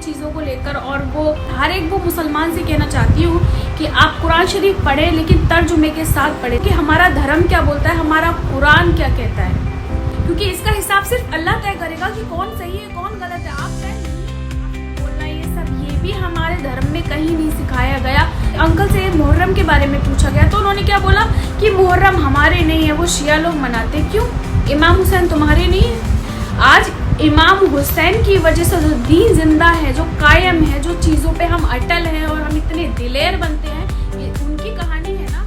चीज़ों को लेकर, और वो हर एक वो मुसलमान से कहना चाहती हूँ कि आप कुरान शरीफ पढ़ें, लेकिन तर्जुमे के साथ पढ़ें कि हमारा धर्म क्या बोलता है, हमारा कुरान क्या कहता है, क्योंकि इसका हिसाब सिर्फ अल्लाह तय करेगा कि कौन सही है कौन गलत है। आप तय बोलना ये सब, ये भी हमारे धर्म में कहीं नहीं सिखाया गया। अंकल से मुहर्रम के बारे में पूछा गया तो उन्होंने क्या बोला कि मुहर्रम हमारे नहीं है, वो शिया लोग मनाते। क्यों? इमाम हुसैन तुम्हारे नहीं है? आज इमाम हुसैन की वजह से जो दीन जिंदा है, जो कायम है, जो चीज़ों पे हम अटल हैं और हम इतने दिलेर बनते हैं, ये उनकी कहानी है ना।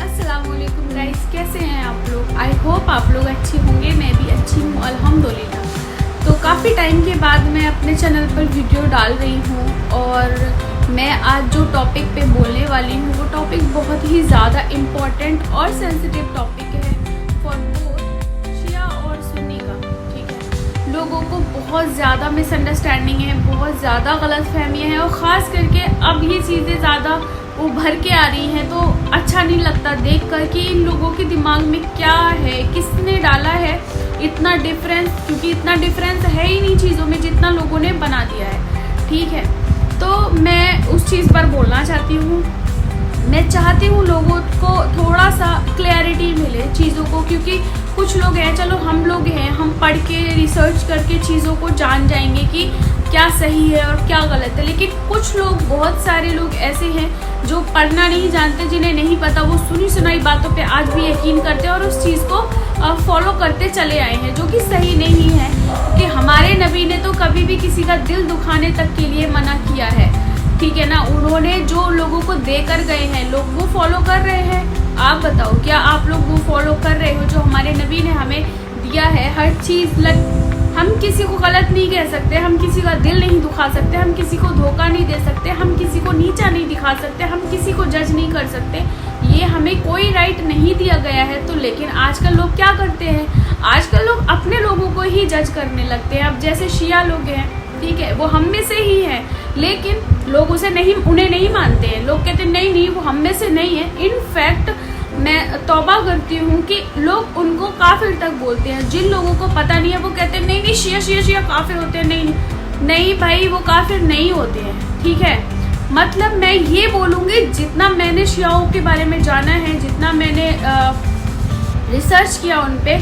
अस्सलाम वालेकुम गाइस, कैसे हैं आप लोग? आई होप आप लोग अच्छे होंगे, मैं भी अच्छी हूँ अल्हम्दुलिल्लाह। तो काफ़ी टाइम के बाद मैं अपने चैनल पर वीडियो डाल रही हूँ, और मैं आज जो टॉपिक पे बोलने वाली हूँ वो टॉपिक बहुत ही ज़्यादा इम्पॉर्टेंट और सेंसिटिव टॉपिक है फॉर बोथ शिया और सुन्नी का। ठीक है, लोगों को बहुत ज़्यादा मिसअंडरस्टैंडिंग है, बहुत ज़्यादा गलतफहमियाँ हैं, और ख़ास करके अब ये चीज़ें ज़्यादा उभर के आ रही हैं, तो अच्छा नहीं लगता देख कर कि इन लोगों के दिमाग में क्या है, किसने डाला है इतना डिफरेंस, क्योंकि इतना डिफरेंस है ही नहीं चीज़ों में जितना लोगों ने बना दिया है। ठीक है, तो मैं उस चीज़ पर बोलना चाहती हूँ। मैं चाहती हूँ लोगों को थोड़ा सा क्लैरिटी मिले चीज़ों को, क्योंकि कुछ लोग हैं, चलो हम लोग हैं, हम पढ़ के रिसर्च करके चीज़ों को जान जाएंगे कि क्या सही है और क्या गलत है, लेकिन कुछ लोग, बहुत सारे लोग ऐसे हैं जो पढ़ना नहीं जानते, जिन्हें नहीं पता, वो सुनी सुनाई बातों पे आज भी यकीन करते हैं और उस चीज़ को फॉलो करते चले आए हैं, जो कि सही नहीं है। कि हमारे नबी ने तो कभी भी किसी का दिल दुखाने तक के लिए मना किया है। ठीक है ना, उन्होंने जो लोगों को देकर गए हैं, लोग वो फॉलो कर रहे हैं। आप बताओ, क्या आप लोग वो फॉलो कर रहे हो जो हमारे नबी ने हमें दिया है? हर चीज़ हम किसी को गलत नहीं कह सकते, हम किसी का दिल नहीं दुखा सकते, हम किसी को धोखा नहीं दे सकते, हम किसी को नीचा नहीं दिखा सकते, हम किसी को जज नहीं कर सकते, ये हमें कोई राइट नहीं दिया गया है। तो लेकिन आजकल लोग क्या करते हैं, आजकल लोग अपने लोगों को ही जज करने लगते हैं। अब जैसे शिया लोग हैं, ठीक है, वो हम में से ही हैं, लेकिन लोग उसे नहीं, उन्हें नहीं मानते हैं। लोग कहते हैं नहीं नहीं वो हम में से नहीं है। इनफैक्ट मैं तौबा करती हूँ कि लोग उनको काफिर तक बोलते हैं। जिन लोगों को पता नहीं है वो कहते हैं नहीं नहीं शिया शिया शिया काफिर होते हैं। नहीं नहीं भाई, वो काफिर नहीं होते हैं। ठीक है, मतलब मैं ये बोलूँगी, जितना मैंने शियाओं के बारे में जाना है, जितना मैंने रिसर्च किया उन पे,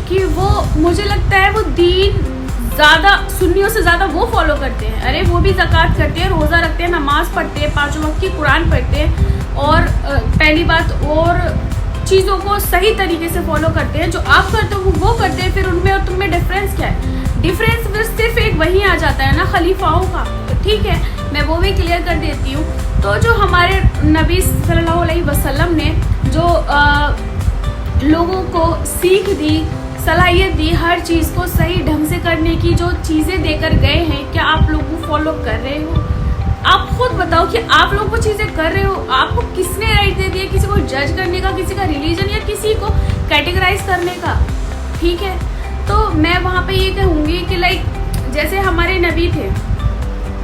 कि वो मुझे लगता है वो दीन ज़्यादा सुन्नियों से ज़्यादा वो फॉलो करते हैं। अरे वो भी ज़कात करते हैं, रोज़ा रखते हैं, नमाज़ पढ़ते हैं, 5 वक्त की कुरान पढ़ते हैं, और पहली बात, और चीज़ों को सही तरीके से फॉलो करते हैं। जो आप करते हो वो करते हैं, फिर उनमें और तुम में डिफरेंस क्या है? डिफरेंस फिर सिर्फ एक वही आ जाता है ना, खलीफाओं का। तो ठीक है, मैं वो भी क्लियर कर देती हूँ। तो जो हमारे नबी सल्लल्लाहु अलैहि वसल्लम ने जो लोगों को सीख दी, सलाहियत दी, हर चीज़ को सही ढंग से करने की जो चीज़ें देकर गए हैं, क्या आप लोग वो फॉलो कर रहे हो? आप खुद बताओ कि आप लोग वो चीज़ें कर रहे हो? आपको किसने राइट दे दिया किसी को जज करने का, किसी का रिलीजन या किसी को कैटेगराइज करने का? ठीक है, तो मैं वहाँ पे ये कहूँगी कि लाइक जैसे हमारे नबी थे,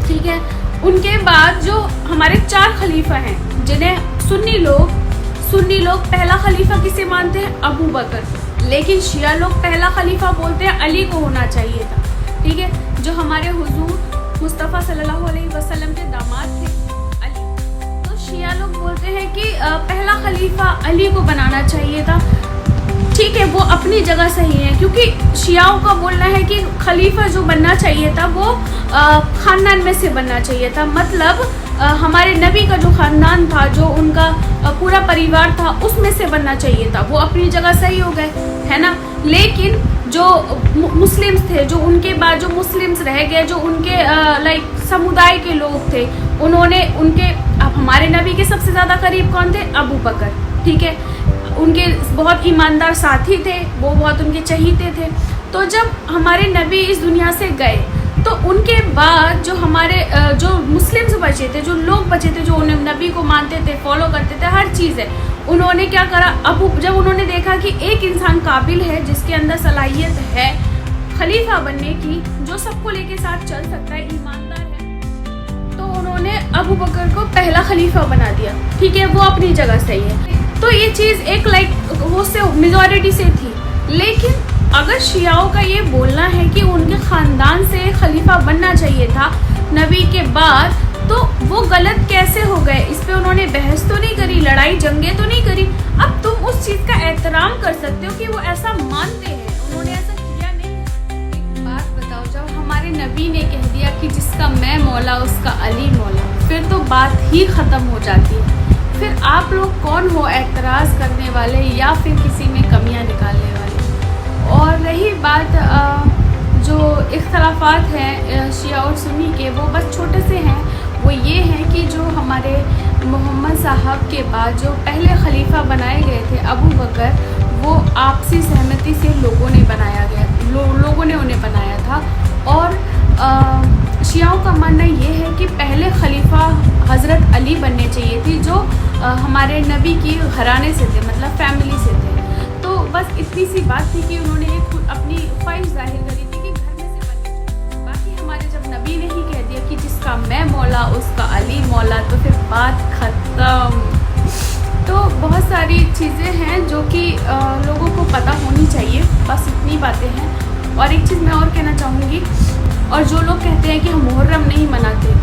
ठीक है, उनके बाद जो हमारे 4 खलीफा हैं, जिन्हें सुन्नी लोग पहला खलीफा किसे मानते हैं? अबू बकर। लेकिन शिया लोग पहला खलीफा बोलते हैं अली को होना चाहिए था। ठीक है, जो हमारे हुजूर मुस्तफ़ा सल्लल्लाहु अलैहि वसल्लम के दामाद थे, अली। तो शिया लोग बोलते हैं कि पहला खलीफा अली को बनाना चाहिए था। ठीक है, वो अपनी जगह सही है, क्योंकि शियाओं का बोलना है कि खलीफा जो बनना चाहिए था वो ख़ानदान में से बनना चाहिए था। मतलब हमारे नबी का जो ख़ानदान था, जो उनका पूरा परिवार था, उसमें से बनना चाहिए था। वो अपनी जगह सही हो गए, है ना। लेकिन जो मुस्लिम्स थे, जो उनके बाद जो मुस्लिम्स रह गए, जो उनके लाइक समुदाय के लोग थे, उन्होंने उनके, अब हमारे नबी के सबसे ज़्यादा करीब कौन थे? अबू बकर। ठीक है, उनके बहुत ईमानदार साथी थे, वो बहुत उनके चहीते थे। तो जब हमारे नबी इस दुनिया से गए, तो उनके बाद जो हमारे जो मुस्लिम्स बचे थे, जो लोग बचे थे, जो उन्हें नबी को मानते थे, फॉलो करते थे, हर चीज़ है, उन्होंने क्या करा? जब उन्होंने देखा कि एक इंसान काबिल है, जिसके अंदर सलाहियत है खलीफा बनने की, जो सबको लेके साथ चल सकता है, ईमानदार है, तो उन्होंने अबू बकर को पहला खलीफा बना दिया। ठीक है, वो अपनी जगह सही है। तो ये चीज़ एक लाइक वो से मेजॉरिटी से थी। लेकिन अगर शियाओं का ये बोलना है कि उनके ख़ानदान से खलीफा बनना चाहिए था, बाद, तो वो गलत कैसे हो गए? इस पे उन्होंने बहस तो नहीं करी, लड़ाई जंगे तो नहीं करी। अब तुम उस चीज का एहतराम कर सकते हो कि वो ऐसा मानते हैं, उन्होंने ऐसा किया नहीं। एक बात बताओ, जब हमारे नबी ने कह दिया कि जिसका मैं मौला उसका अली मौला, फिर तो बात ही खत्म हो जाती है। फिर आप लोग कौन हो एतराज़ करने वाले या फिर किसी में कमियां निकालने वाले? और रही बात जो इख्तलाफात हैं शिया और सुन्नी के, वो बस छोटे से हैं। वो ये हैं कि जो हमारे मोहम्मद साहब के बाद जो पहले खलीफा बनाए गए थे अबू बकर, वो आपसी सहमति से लोगों ने बनाया गया, लोगों ने उन्हें बनाया था। और शियाओं का मानना ये है कि पहले खलीफा हज़रत अली बनने चाहिए थी, जो हमारे नबी की घराने से थे, मतलब फैमिली से थे। तो बस इतनी सी बात थी कि उन्होंने एक अपनी ख्वाहिश जाहिर करी थी कि घर में से बनने। बाकी हमारे जब नबी ने ही कह दिया कि जिसका मैं मौला उसका अली मौला, तो फिर बात ख़त्म। तो बहुत सारी चीज़ें हैं जो कि लोगों को पता होनी चाहिए, बस इतनी बातें हैं। और एक चीज़ मैं और कहना चाहूँगी, और जो लोग कहते हैं कि हम मुहर्रम नहीं मनाते,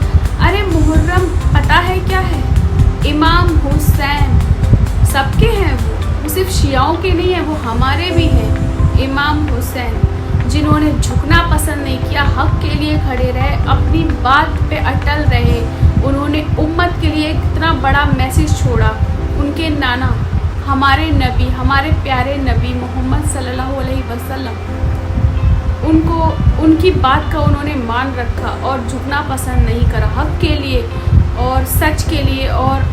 अरे मुहर्रम पता है क्या है? इमाम हुसैन सबके हैं, वो सिर्फ शियाओं के नहीं है, वो हमारे भी हैं। इमाम हुसैन जिन्होंने झुकना पसंद नहीं किया, हक के लिए खड़े रहे, अपनी बात पे अटल रहे, उन्होंने उम्मत के लिए इतना बड़ा मैसेज छोड़ा। उनके नाना हमारे नबी, हमारे प्यारे नबी मोहम्मद सल्लल्लाहु अलैहि वसल्लम, उनकी बात का उन्होंने मान रखा और झुकना पसंद नहीं करा। हक के लिए और सच के लिए और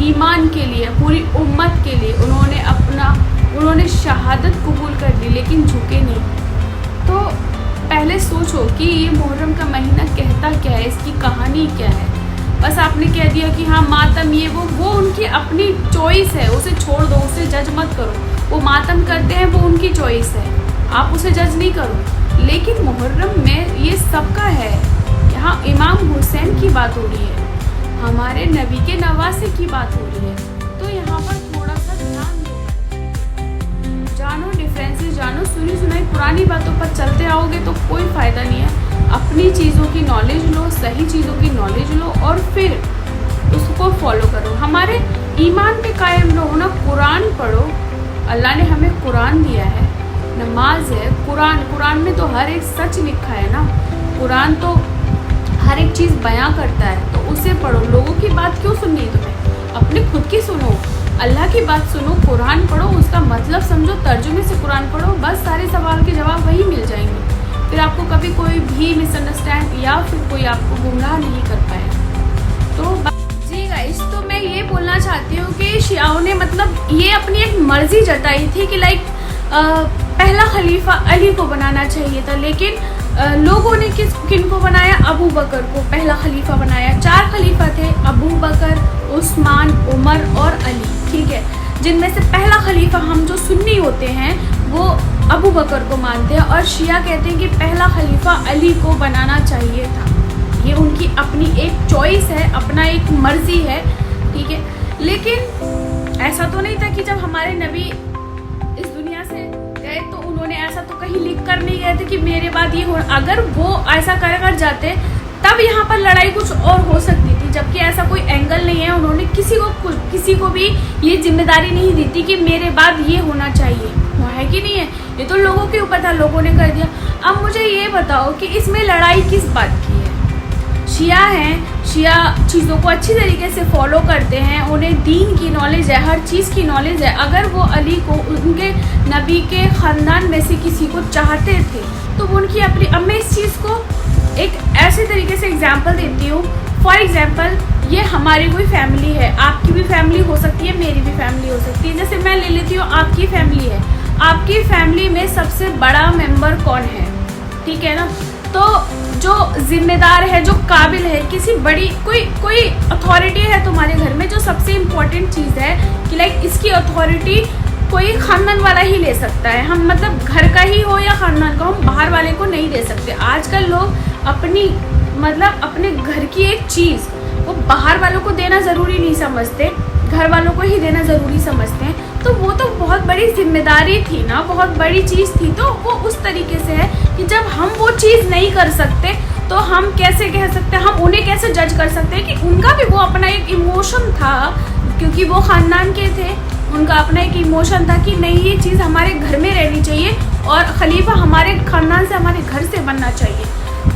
ईमान के लिए, पूरी उम्मत के लिए उन्होंने शहादत कबूल कर ली, लेकिन झुके नहीं। तो पहले सोचो कि ये मुहर्रम का महीना कहता क्या है, इसकी कहानी क्या है। बस आपने कह दिया कि हाँ मातम ये वो उनकी अपनी चॉइस है, उसे छोड़ दो, उसे जज मत करो। वो मातम करते हैं, वो उनकी चॉइस है, आप उसे जज नहीं करो। लेकिन मुहर्रम में ये सबका है। यहाँ इमाम हुसैन की बात हो रही है, हमारे नबी के नवासे की बात हो रही है। तो यहाँ पर थोड़ा सा ध्यान दो, जानो डिफरेंसेस जानो। सुनी सुनाई पुरानी बातों पर चलते आओगे तो कोई फ़ायदा नहीं है। अपनी चीज़ों की नॉलेज लो, सही चीज़ों की नॉलेज लो और फिर उसको फॉलो करो। हमारे ईमान पे कायम रहो ना, कुरान पढ़ो। अल्लाह ने हमें कुरान दिया है, नमाज है, कुरान में तो हर एक सच लिखा है ना। कुरान तो हर एक चीज़ बयां करता है, तो उसे पढ़ो। लोगों की बात क्यों सुननी है तुम्हें? अपने खुद की सुनो, अल्लाह की बात सुनो, कुरान पढ़ो, उसका मतलब समझो, तर्जुमे से कुरान पढ़ो, बस सारे सवाल के जवाब वही मिल जाएंगे। फिर आपको कभी कोई भी मिसअंडरस्टैंड या फिर कोई आपको गुमराह नहीं कर पाएगा। तो जी गाइस, तो मैं ये बोलना चाहती हूँ कि शियाओं ने मतलब ये अपनी एक मर्जी जताई थी कि लाइक पहला खलीफा अली को बनाना चाहिए था, लेकिन लोगों ने किनको बनाया? अबू बकर को पहला खलीफा बनाया। 4 खलीफा थे, अबू बकर, उस्मान, उमर और अली, ठीक है। जिनमें से पहला खलीफा हम जो सुन्नी होते हैं वो अबू बकर को मानते हैं, और शिया कहते हैं कि पहला खलीफा अली को बनाना चाहिए था। ये उनकी अपनी एक चॉइस है, अपना एक मर्जी है, ठीक है। लेकिन ऐसा तो नहीं था कि जब हमारे नबी इस दुनिया से गए तो उन्होंने ऐसा तो कहीं लिख कर नहीं गए थे कि मेरे बाद ये हो। अगर वो ऐसा कर जाते तब यहाँ पर लड़ाई कुछ और हो सकती थी, जबकि ऐसा कोई एंगल नहीं है। उन्होंने किसी को भी ये जिम्मेदारी नहीं दी थी कि मेरे बाद ये होना चाहिए, वो है कि नहीं है। ये तो लोगों के ऊपर था, लोगों ने कर दिया। अब मुझे ये बताओ कि इसमें लड़ाई किस बात की है? शिया हैं, शिया चीज़ों को अच्छी तरीके से फॉलो करते हैं, उन्हें दीन की नॉलेज है, हर चीज़ की नॉलेज है। अगर वो अली को उनके नबी के ख़ानदान में से किसी को चाहते थे तो वो उनकी अपनी, अब मैं इस चीज़ को एक ऐसे तरीके से एग्जांपल देती हूँ। फॉर एग्जांपल, ये हमारी कोई फैमिली है, आपकी भी फैमिली हो सकती है, मेरी भी फैमिली हो सकती है। जैसे मैं ले लेती हूँ आपकी फैमिली है, आपकी फैमिली में सबसे बड़ा मेंबर कौन है, ठीक है ना। तो जो जिम्मेदार है, जो काबिल है, किसी बड़ी कोई अथॉरिटी है तुम्हारे घर में, जो सबसे इम्पोर्टेंट चीज़ है कि लाइक इसकी अथॉरिटी कोई खानदान वाला ही ले सकता है। हम मतलब घर का ही हो या खानदान का, हम बाहर वाले को नहीं दे सकते। आजकल लोग अपनी मतलब अपने घर की एक चीज़ वो बाहर वालों को देना ज़रूरी नहीं समझते, घर वालों को ही देना ज़रूरी समझते हैं। तो वो तो बहुत बड़ी जिम्मेदारी थी ना, बहुत बड़ी चीज़ थी। तो वो उस तरीके से है कि जब हम वो चीज़ नहीं कर सकते तो हम कैसे कह सकते हैं, हम उन्हें कैसे जज कर सकते हैं कि उनका भी वो अपना एक इमोशन था, क्योंकि वो ख़ानदान के थे, उनका अपना एक इमोशन था कि नहीं ये चीज़ हमारे घर में रहनी चाहिए और खलीफा हमारे ख़ानदान से, हमारे घर से बनना चाहिए।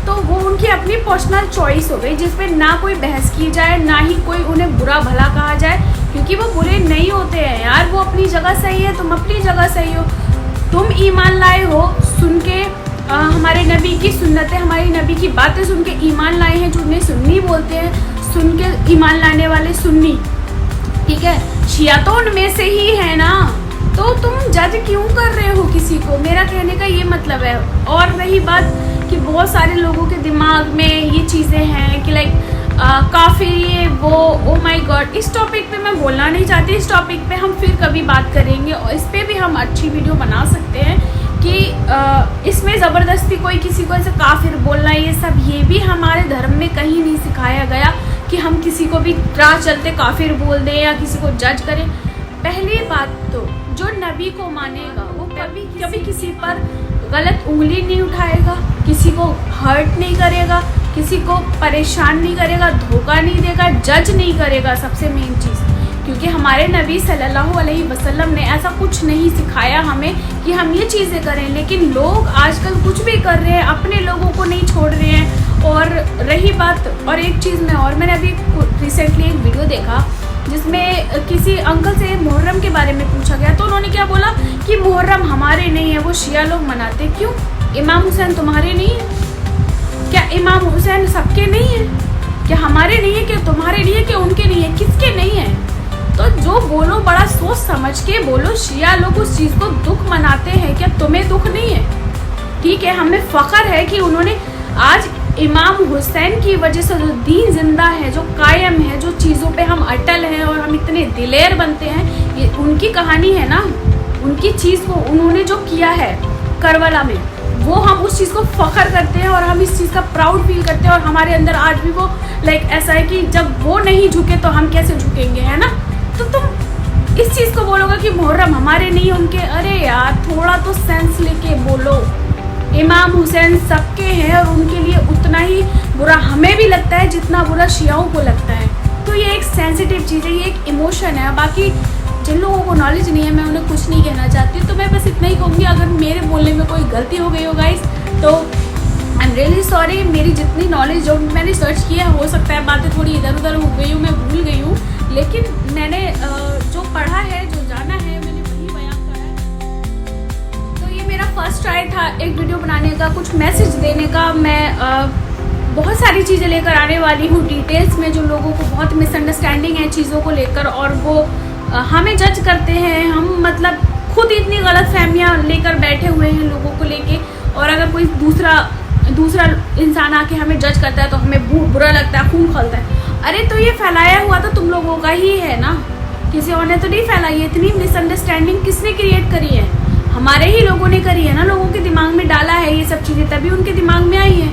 तो वो उनकी अपनी पर्सनल चॉइस हो गई, जिसमें ना कोई बहस की जाए, ना ही कोई उन्हें बुरा भला कहा जाए, क्योंकि वो बुरे नहीं होते हैं यार, वो अपनी जगह सही है, तुम अपनी जगह सही हो। तुम ईमान लाए हो सुन के हमारे नबी की सुन्नतें, हमारी नबी की बातें सुन के ईमान लाए हैं, जो उन्हें सुन्नी बोलते हैं, सुन के ईमान लाने वाले सुन्नी, ठीक है। शिया तो उनमें से ही है ना, तो तुम जज क्यों कर रहे हो किसी को, मेरा कहने का ये मतलब है। और रही बात कि बहुत सारे लोगों के दिमाग में ये चीज़ें हैं कि लाइक काफ़ी ये वो, ओ माय गॉड, इस टॉपिक पे मैं बोलना नहीं चाहती, इस टॉपिक पे हम फिर कभी बात करेंगे और इस पे भी हम अच्छी वीडियो बना सकते हैं कि इसमें ज़बरदस्ती कोई किसी को ऐसे काफिर बोलना, ये सब ये भी हमारे धर्म में कहीं नहीं सिखाया गया कि हम किसी को भी राह चलते काफिर बोल दें या किसी को जज करें। पहली बात तो जो नबी को मानेगा वो कभी किसी पर गलत उंगली नहीं उठाएगा, किसी को हर्ट नहीं करेगा, किसी को परेशान नहीं करेगा, धोखा नहीं देगा, जज नहीं करेगा, सबसे मेन चीज़, क्योंकि हमारे नबी सल्लल्लाहु अलैहि वसल्लम ने ऐसा कुछ नहीं सिखाया हमें कि हम ये चीज़ें करें। लेकिन लोग आजकल कुछ भी कर रहे हैं, अपने लोगों को नहीं छोड़ रहे हैं। और रही बात, और एक चीज़ में, और मैंने अभी रिसेंटली एक वीडियो देखा जिसमें किसी अंकल से मुहर्रम के बारे में पूछा गया, तो उन्होंने क्या बोला कि मुहर्रम हमारे नहीं है, वो शिया लोग मनाते। क्यों? इमाम हुसैन तुम्हारे नहीं है क्या? इमाम हुसैन सबके नहीं है क्या? हमारे नहीं है क्या? तुम्हारे नहीं है क्या? उनके नहीं है, किसके नहीं है? तो जो बोलो बड़ा सोच समझ के बोलो। शिया लोग उस चीज़ को दुख मनाते हैं क्या? तुम्हें दुख नहीं है? ठीक है, हमें फ़ख्र है कि उन्होंने आज इमाम हुसैन की वजह से जो दीन जिंदा है, जो कायम है, जो चीज़ों पे हम अटल हैं और हम इतने दिलेर बनते हैं, ये उनकी कहानी है ना। उनकी चीज़ को उन्होंने जो किया है करबला में, वो हम उस चीज़ को फ़ख्र करते हैं और हम इस चीज़ का प्राउड फील करते हैं। और हमारे अंदर आज भी वो लाइक ऐसा है कि जब वो नहीं झुके तो हम कैसे झुकेंगे, है ना। तो तुम इस चीज़ को बोलोगे कि मुहर्रम हमारे नहीं उनके, अरे यार थोड़ा तो सेंस लेके बोलो। इमाम हुसैन सबके हैं और उनके लिए उतना ही बुरा हमें भी लगता है जितना बुरा शियाओं को लगता है। तो ये एक सेंसिटिव चीज़ है, ये एक इमोशन है। बाकी जिन लोगों को नॉलेज नहीं है मैं उन्हें कुछ नहीं कहना चाहती, तो मैं बस इतना ही कहूँगी, अगर मेरे बोलने में कोई गलती हो गई हो गाइस तो आई एम रियली सॉरी। मेरी जितनी नॉलेज जो मैंने सर्च किया, हो सकता है बातें थोड़ी इधर उधर हो गई हूँ, मैं भूल गई हूँ, लेकिन मैंने जो पढ़ा है, जो जाना है, मैंने वही बयान करा है। तो ये मेरा फर्स्ट ट्राई था एक वीडियो बनाने का, कुछ मैसेज देने का। मैं बहुत सारी चीज़ें लेकर आने वाली हूँ डिटेल्स में, जो लोगों को बहुत मिसअंडरस्टैंडिंग है चीज़ों को लेकर, और वो हमें जज करते हैं। हम मतलब खुद इतनी गलत फहमियाँ लेकर बैठे हुए हैं लोगों को लेके, और अगर कोई दूसरा इंसान आके हमें जज करता है तो हमें बुरा लगता है, खून खौलता है। अरे तो ये फैलाया हुआ तो तुम लोगों का ही है ना, किसी और ने तो नहीं फैलाई है। इतनी मिसअंडरस्टैंडिंग किसने क्रिएट करी है? हमारे ही लोगों ने करी है ना, लोगों के दिमाग में डाला है ये सब चीज़ें, तभी उनके दिमाग में आई है।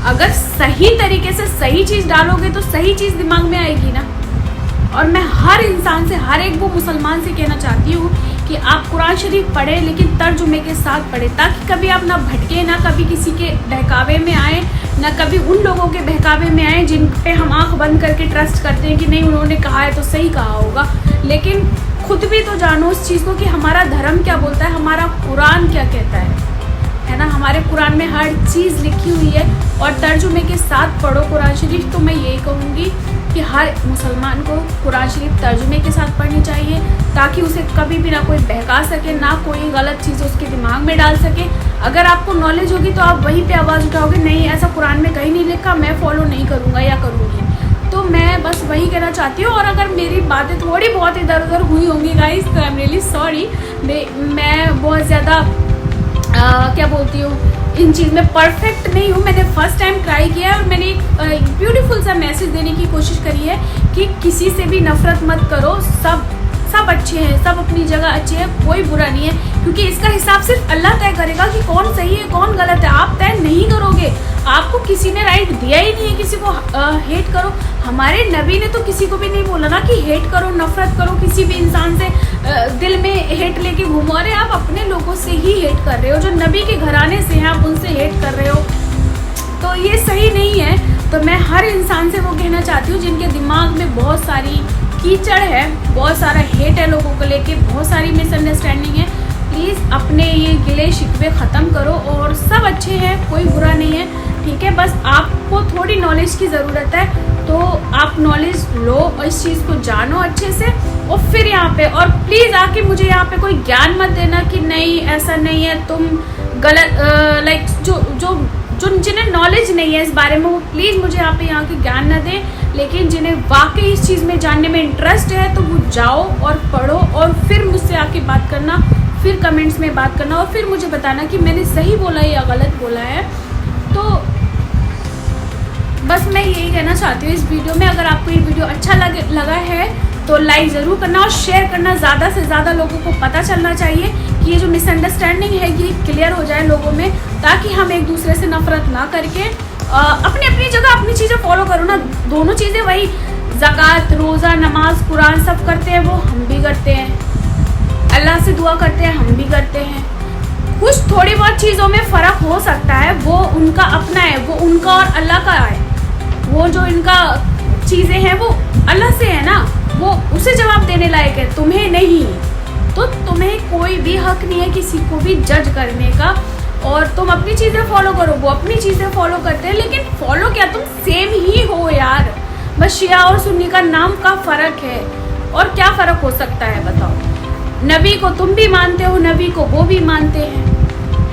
अगर सही तरीके से सही चीज़ डालोगे तो सही चीज़ दिमाग में आएगी ना। और मैं हर इंसान से, हर एक वो मुसलमान से कहना चाहती हूँ कि आप कुरान शरीफ पढ़ें, लेकिन तर्जुमे के साथ पढ़ें, ताकि कभी आप ना भटके, ना कभी किसी के बहकावे में आए, ना कभी उन लोगों के बहकावे में आए जिन पे हम आंख बंद करके ट्रस्ट करते हैं कि नहीं उन्होंने कहा है तो सही कहा होगा। लेकिन खुद भी तो जानो उस चीज़ को कि हमारा धर्म क्या बोलता है, हमारा कुरान क्या कहता है ना। हमारे कुरान में हर चीज़ लिखी हुई है, और तर्जुमे के साथ पढ़ो कुरान शरीफ। तो मैं यही कहूँगी कि हर मुसलमान को कुरान शरीफ तर्जुमे के साथ पढ़नी चाहिए, ताकि उसे कभी भी ना कोई बहका सके, ना कोई गलत चीज़ उसके दिमाग में डाल सके। अगर आपको नॉलेज होगी तो आप वहीं पे आवाज़ उठाओगे, नहीं ऐसा कुरान में कहीं नहीं लिखा, मैं फॉलो नहीं करूँगा या करूँगी। तो मैं बस वही कहना चाहती हूँ। और अगर मेरी बातें थोड़ी बहुत इधर उधर हुई होंगी गाइस, तो आई एम रियली सॉरी। मैं बहुत ज़्यादा क्या बोलती हूँ, इन चीज़ में परफेक्ट नहीं हूँ। मैंने फर्स्ट टाइम ट्राई किया है और मैंने एक ब्यूटीफुल सा मैसेज देने की कोशिश करी है कि किसी से भी नफरत मत करो, सब अच्छे हैं, सब अपनी जगह अच्छे हैं, कोई बुरा नहीं है। क्योंकि इसका हिसाब सिर्फ अल्लाह तय करेगा कि कौन सही है कौन गलत है। आप तय नहीं करोगे, आपको किसी ने राइट दिया ही नहीं है किसी को हेट करो। हमारे नबी ने तो किसी को भी नहीं बोला ना कि हेट करो, नफरत करो किसी भी इंसान से, दिल में हेट लेके घूमो। अरे आप अपने लोगों से ही हेट कर रहे हो, जो नबी के घराने से हैं आप उनसे हेट कर रहे हो, तो ये सही नहीं तो मैं हर इंसान से वो कहना चाहती हूँ जिनके दिमाग में बहुत सारी कीचड़ है, बहुत सारा हेट है लोगों को लेके, बहुत सारी मिसअंडरस्टैंडिंग है, प्लीज़ अपने ये गिले शिकवे ख़त्म करो। और सब अच्छे हैं, कोई बुरा नहीं है, ठीक है। बस आपको थोड़ी नॉलेज की ज़रूरत है, तो आप नॉलेज लो और इस चीज़ को जानो अच्छे से, और फिर यहाँ पे, और प्लीज़ आके मुझे यहाँ पे कोई ज्ञान मत देना कि नहीं ऐसा नहीं है, तुम गलत लाइक जो जिन्हें नॉलेज नहीं है इस बारे में, वो प्लीज़ मुझे यहाँ के ज्ञान न दें। लेकिन जिन्हें वाकई इस चीज़ में जानने में इंटरेस्ट है तो वो जाओ और पढ़ो, और फिर मुझसे आके बात करना, फिर कमेंट्स में बात करना, और फिर मुझे बताना कि मैंने सही बोला या गलत बोला है। तो बस मैं यही कहना चाहती हूँ इस वीडियो में। अगर आपको ये वीडियो अच्छा लगा है तो लाइक ज़रूर करना और शेयर करना, ज़्यादा से ज़्यादा लोगों को पता चलना चाहिए कि ये जो मिसअंडरस्टैंडिंग है ये क्लियर हो जाए लोगों में, ताकि हम एक दूसरे से नफरत ना करके अपनी अपनी जगह अपनी चीज़ें फॉलो करो ना। दोनों चीज़ें वही, ज़कात, रोज़ा, नमाज, कुरान सब करते हैं, वो हम भी करते हैं, अल्लाह से दुआ करते हैं, हम भी करते हैं। कुछ थोड़ी बहुत चीज़ों में फ़र्क हो सकता है, वो उनका अपना है, वो उनका और अल्लाह का है। वो जो इनका चीज़ें हैं वो अल्लाह से है ना, वो उसे जवाब देने लायक है, तुम्हें नहीं। तो तुम्हें कोई भी हक नहीं है किसी को भी जज करने का, और तुम अपनी चीज़ें फॉलो करो, वो अपनी चीज़ें फॉलो करते हैं, लेकिन फॉलो क्या, तुम सेम ही हो यार। बस शिया और सुन्नी का नाम का फ़र्क है, और क्या फ़र्क हो सकता है बताओ। नबी को तुम भी मानते हो, नबी को वो भी मानते हैं,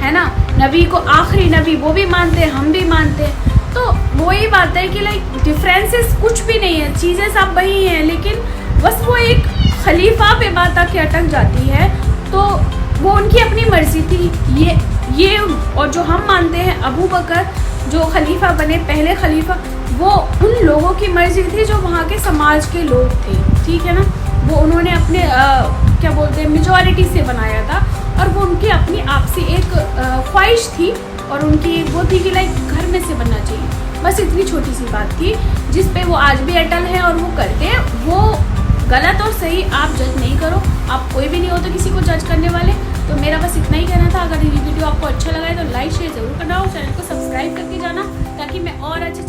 है ना। नबी को आखिरी नबी वो भी मानते हैं, हम भी मानते हैं। तो वही बात है कि लाइक डिफरेंसेस कुछ भी नहीं है, चीज़ें सब वही हैं, लेकिन बस वो एक खलीफा पे बात आके अटक जाती है। तो वो उनकी अपनी मर्जी थी, ये और जो हम मानते हैं अबू बकर जो खलीफा बने, पहले खलीफा, वो उन लोगों की मर्जी थी जो वहाँ के समाज के लोग थे, ठीक है ना। वो उन्होंने अपने क्या बोलते हैं मेजॉरिटी से बनाया था, और वो उनकी अपनी आपसी एक ख्वाहिश थी, और उनकी वो थी कि लाइक घर में से बनना चाहिए। बस इतनी छोटी सी बात थी जिस पे वो आज भी अटल हैं और वो करते हैं। वो गलत और सही आप जज नहीं करो, आप कोई भी नहीं हो तो किसी को जज करने वाले। तो मेरा बस इतना ही कहना था। अगर ये वीडियो आपको अच्छा लगा है तो लाइक शेयर ज़रूर करना, और चैनल को सब्सक्राइब करके जाना, ताकि मैं और अच्छे